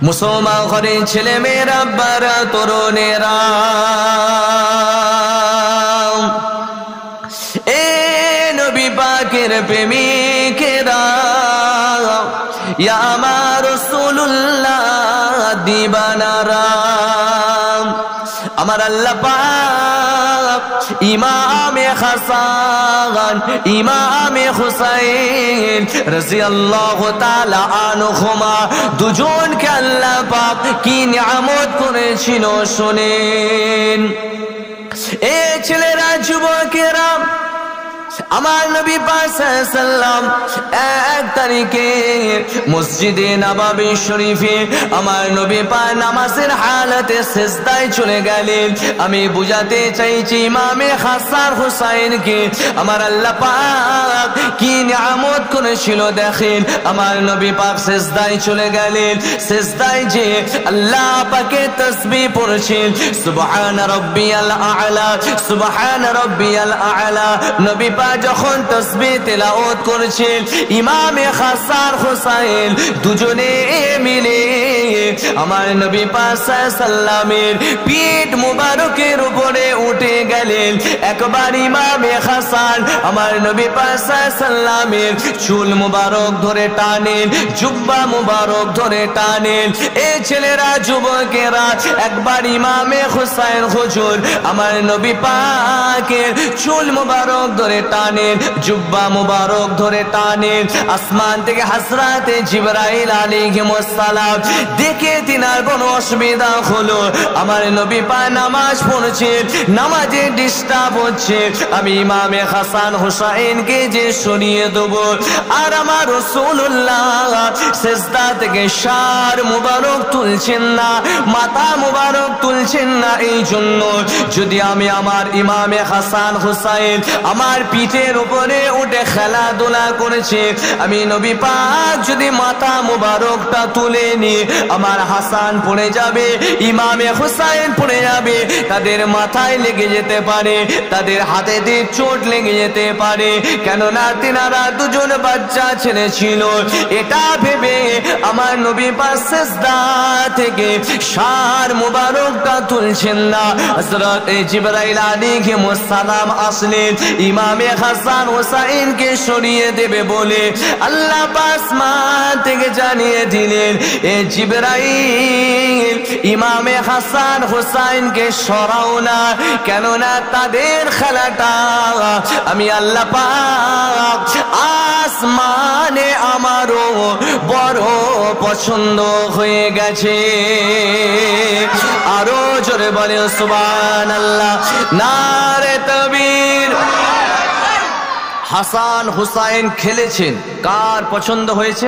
মুসলমান ঘরের ছেলে মেয়েরা, আব্বারা, তরুণেরা, এ নবী পাকের প্রেমিকেরা, ইয়া আমার রাসূলুল্লাহ দিবানারা, আমার আল্লাহ পাক ইমামে হাসান, ইমামে হুসাইন রাদিয়াল্লাহু তাআলা আনহুমা দুজনকে আল্লাহ পাক কি নিয়ামত করেছিল শুনেন। এ ছেলেরা, যুবকেরা, আমার নবী পাক সাল্লাল্লাহু আলাইহি ওয়াসাল্লাম 1 তারিখে মসজিদে নববী শরীফে আমার নবী পাক নামাজের হালাতে সিজদায় চলে গেলেন। আমি বুঝাতে চাইছি ইমামে হাসান হুসাইনকে আমার আল্লাহ পাক কি নিয়ামত করেছিল দেখেন। আমার নবী পাক সিজদায় চলে গেলেন, সিজদায় যে আল্লাহ পাকের তাসবিহ পড়ছেন, সুবহান রাব্বিয়াল আ'লা, সুবহান রাব্বিয়াল আ'লা। নবী যখন তাসবিহ তেলাওয়াত করেছেন, ইমামে হাসান হুসাইন দুজনে মিলে আমার নবী পাক সাল্লাল্লাহু আলাইহি ওয়াসাল্লামের পিঠ মুবারকের উপরে উঠে গেলেন। একবার ইমামে হাসান আমার নবী পাক সাল্লাল্লাহু আলাইহি ওয়াসাল্লামের চুল মুবারক ধরে টানেন, জুব্বা মুবারক ধরে টানেন। এই ছেলেরা, যুবকেরা, একবার ইমামে হুসাইন হুজুর আমার নবী পাকের চুল মুবারক ধরে টানেন, জুব্বা মুবারক ধরে টানেন। আসমান থেকে হযরতে জিবরাইল আলাইহিস সালাম দেখে তিনার কোনো অসুবিধা হলো, আমার নবী পাক নামাজ পড়ছেন, নামাজে ডিস্টার্ব হচ্ছে, আমি ইমামে হাসান হুসাইনকে যে সরিয়ে দেব, আর আমার রাসূলুল্লাহ সিজদা থেকে শার মুবারক তুলছেন না, মাথা মুবারক তুলছেন না। এই জন্য যদি আমি আমার ইমামে হাসান হুসাইন আমার পিঠের উপরে উঠে খেলাধুলা করেছে, আমি নবী পাক যদি মাথা মুবারকটা তুলে নি, আমার হাসান পড়ে যাবে, ইমামে হুসাইন পড়ে যাবে, তাদের মাথায় লেগে যেতে পারে, তাদের হাতে দিয়ে চোট লেগে যেতে পারে, কেননা তিনারা দুজন বাচ্চা ছেলে ছিল। এটা ভেবে আমার নবী পাক সিজদা থেকে শার মুবারকটা তুলছেন না। হযরত জিবরাইল আলাইহিস সালাম আসলেন, ইমামে হাসান হুসাইনকে সরিয়ে দেবে বলে আল্লাহ পাক আসমান থেকে জানিয়ে দিলেন, এ জিবরাইল ইমামে হাসান হুসাইনকে সরাও না, কেননা তাদের খেলাটা আমি আল্লাহ পাক আসমানে আমারও বড় পছন্দ হয়ে গেছে। আরো জোরে বলে সুবহানাল্লাহ, নারে তাকবীর। হাসান হুসাইন খেলেছেন, কার পছন্দ হয়েছে?